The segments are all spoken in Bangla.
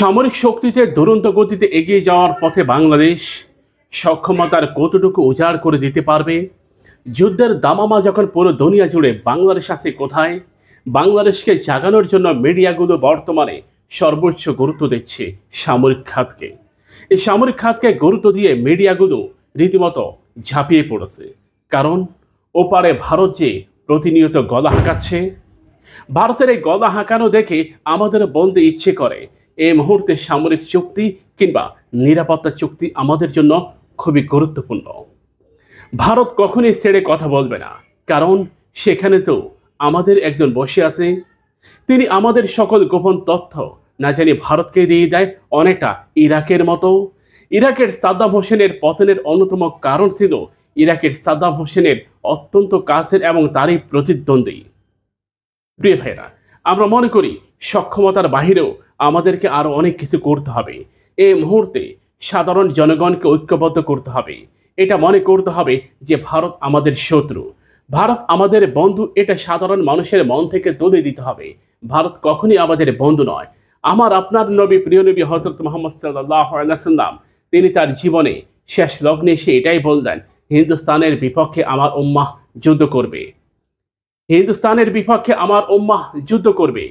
সামরিক শক্তিতে দুরন্ত গতিতে এগিয়ে যাওয়ার পথে বাংলাদেশ সক্ষমতার কতটুকু উজাড় করে দিতে পারবে? যুদ্ধের দামামা যখন পুরো দুনিয়া জুড়ে, বাংলাদেশ আছে কোথায়? বাংলাদেশকে জাগানোর জন্য মিডিয়াগুলো বর্তমানে সর্বোচ্চ গুরুত্ব দিচ্ছে সামরিক খাতকে। এই সামরিক খাতকে গুরুত্ব দিয়ে মিডিয়াগুলো রীতিমতো ঝাঁপিয়ে পড়েছে, কারণ ওপারে ভারত যে প্রতিনিয়ত গলা হাঁকাচ্ছে। ভারতের এই গলা হাঁকানো দেখে আমাদের বলতে ইচ্ছে করে, এই মুহূর্তে সামরিক চুক্তি কিংবা নিরাপত্তা চুক্তি আমাদের জন্য খুবই গুরুত্বপূর্ণ। ভারত কখনই ছেড়ে কথা বলবে না, কারণ সেখানে তো আমাদের একজন বসে আছে। তিনি আমাদের সকল গোপন তথ্য না জানি ভারতকে দিয়ে দেয়, অনেকটা ইরাকের মতো। ইরাকের সাদ্দাম হোসেনের পতনের অন্যতম কারণ ছিল ইরাকের সাদ্দাম হোসেনের অত্যন্ত কাছের এবং তারই প্রতিদ্বন্দ্বী। প্রিয় ভাইরা, আমরা মনে করি সক্ষমতার বাহিরেও আমাদেরকে আরো অনেক কিছু করতে হবে। এই মুহূর্তে সাধারণ জনগণকে ঐক্যবদ্ধ করতে হবে। এটা মনে করতে হবে যে ভারত আমাদের শত্রু, ভারত আমাদের বন্ধু। এটা সাধারণ মানুষের মন থেকে তুলে দিতে হবে। ভারত কখনই আমাদের বন্ধু নয়। আমার আপনার নবী, প্রিয় নবী হযরত মুহাম্মদ সাল্লাল্লাহু আলাইহি ওয়াসাল্লাম, তিনি তার জীবনে শেষ লগ্নে এসে এটাই বললেন, হিন্দুস্তানের বিপক্ষে আমার উম্মাহ যুদ্ধ করবে। হিন্দুস্তানের বিপক্ষে আমার উম্মাহ যুদ্ধ করবে।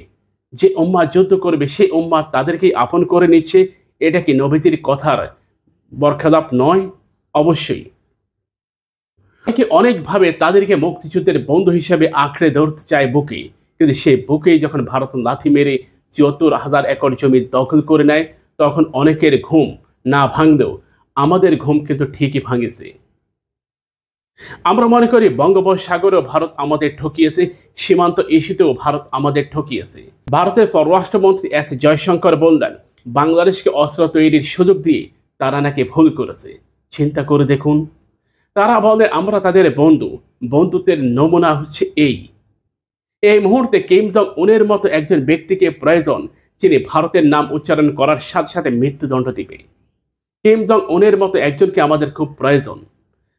যে উম্মাহ যুদ্ধ করবে সেই উম্মাহ তাদেরকেই আপন করে নিচ্ছে। এটা কি নবীজির কথার বরখেলাপ নয়? অবশ্যই। অনেকভাবে তাদেরকে মুক্তিযুদ্ধের বন্ধু হিসেবে আঁকড়ে ধরতে চায় বুকে, কিন্তু সেই বুকেই যখন ভারত লাথি মেরে ৭৪,০০০ একর জমি দখল করে নেয়, তখন অনেকের ঘুম না ভাঙলেও আমাদের ঘুম কিন্তু ঠিকই ভাঙেছে। আমরা মনে করি বঙ্গোপসাগরেও ভারত আমাদের ঠকিয়েছে, সীমান্ত ইস্যুতেও ভারত আমাদের ঠকিয়েছে। ভারতের পররাষ্ট্রমন্ত্রী এস জয়শঙ্কর বললেন, বাংলাদেশকে অস্ত্র তৈরির সুযোগ দিয়ে তারা নাকি ভুল করেছে। চিন্তা করে দেখুন, তারা বলে আমরা তাদের বন্ধু। বন্ধুত্বের নমুনা হচ্ছে এই মুহূর্তে কিম জং উনের মতো একজন ব্যক্তিকে প্রয়োজন, যিনি ভারতের নাম উচ্চারণ করার সাথে সাথে মৃত্যুদণ্ড দিবে। কিম জং উনের মতো একজনকে আমাদের খুব প্রয়োজন,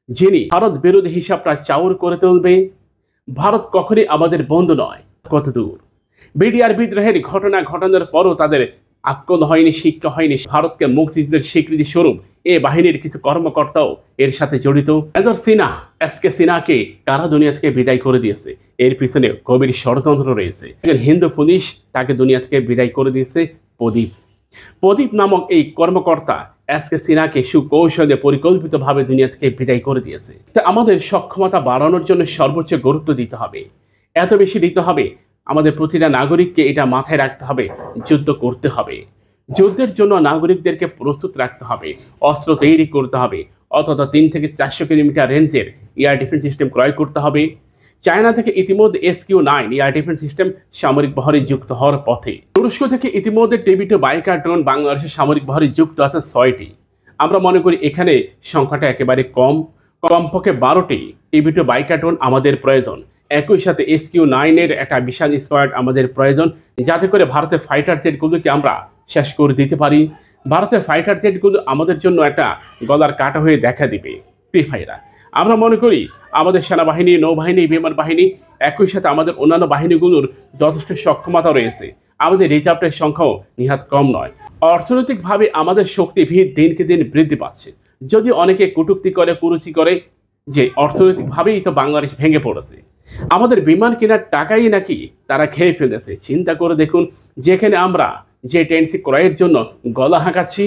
যিনি ভারত বিরোধী হিসাবটা চাউর করে তুলবে। ভারত কখনই আমাদের বন্ধু নয়। কত দূর বিডিআর বিদ্রোহের ঘটনা ঘটানোর পরও তাদের আক্কল হয়নি, শিক্ষা হয়নি। ভারতকে মুক্তিযুদ্ধের স্বীকৃতি স্বরূপ এই বাহিনীর কিছু কর্মকর্তাও এর সাথে জড়িত। মেজর সিনহা, এসকে সিনহাকে কারা দুনিয়া থেকে বিদায় করে দিয়েছে, এর পিছনে গভীর ষড়যন্ত্র রয়েছে। একজন হিন্দু পুলিশ তাকে দুনিয়া থেকে বিদায় করে দিয়েছে প্রদীপ নামক এই কর্মকর্তা এসকে সিনহাকে সুকৌশলে পরিকল্পিতভাবে দুনিয়া থেকে বিদায় করে দিয়েছে। তা আমাদের সক্ষমতা বাড়ানোর জন্য সর্বোচ্চ গুরুত্ব দিতে হবে। এত বেশি দিতে হবে, আমাদের প্রতিটা নাগরিককে এটা মাথায় রাখতে হবে, যুদ্ধ করতে হবে। যুদ্ধের জন্য নাগরিকদেরকে প্রস্তুত রাখতে হবে, অস্ত্র তৈরি করতে হবে, অন্তত ৩ থেকে ৪০০ কিলোমিটার রেঞ্জের এয়ার ডিফেন্স সিস্টেম ক্রয় করতে হবে। চায়না থেকে ইতিমধ্যে SQ-9 এয়ার ডিফেন্স সিস্টেম সামরিক বহরে যুক্ত হওয়ার পথে। তুরস্ক থেকে ইতিমধ্যে TB2 বাইকার ড্রোন বাংলাদেশের সামরিক বহরে যুক্ত আছে ৬টি। আমরা মনে করি এখানে সংখ্যাটা একেবারে কমপক্ষে ১২টি TB2 বাইকার ড্রোন আমাদের প্রয়োজন। একই সাথে SQ-9 এর একটা বিশাল স্কোয়াড আমাদের প্রয়োজন, যাতে করে ভারতের ফাইটার জেটগুলোকে আমরা শেষ করে দিতে পারি। ভারতের ফাইটার জেটগুলো আমাদের জন্য একটা গলার কাটা হয়ে দেখা দিবে। প্রিয় ভাইরা, আমরা মনে করি আমাদের সেনাবাহিনী, নৌবাহিনী, বিমান বাহিনী, একই সাথে আমাদের অন্যান্য বাহিনীগুলোর যথেষ্ট সক্ষমতা রয়েছে। আমাদের রিজার্ভের সংখ্যাও নিহাত কম নয়। অর্থনৈতিকভাবে আমাদের শক্তি ভিত দিনকে দিন বৃদ্ধি পাচ্ছে। যদি অনেকে কটূক্তি করে, কুরুচি করে যে অর্থনৈতিকভাবেই তো বাংলাদেশ ভেঙে পড়েছে, আমাদের বিমান কেনার টাকাই নাকি তারা খেয়ে ফেলেছে। চিন্তা করে দেখুন, যেখানে আমরা J-10C ক্রয়ের জন্য গলা হাঁকাচ্ছি,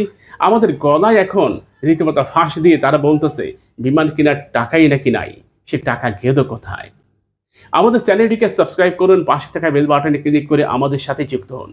আমাদের গলায় এখন রীতিমতো ফাঁস দিয়ে তারা বলতেছে বিমান কেনার টাকাই নাকি নাই। সে টাকা গেল কোথায়? আমাদের চ্যানেলটিকে সাবস্ক্রাইব করুন, পাশে থাকা বেল বাটনে ক্লিক করে আমাদের সাথে যুক্ত হন।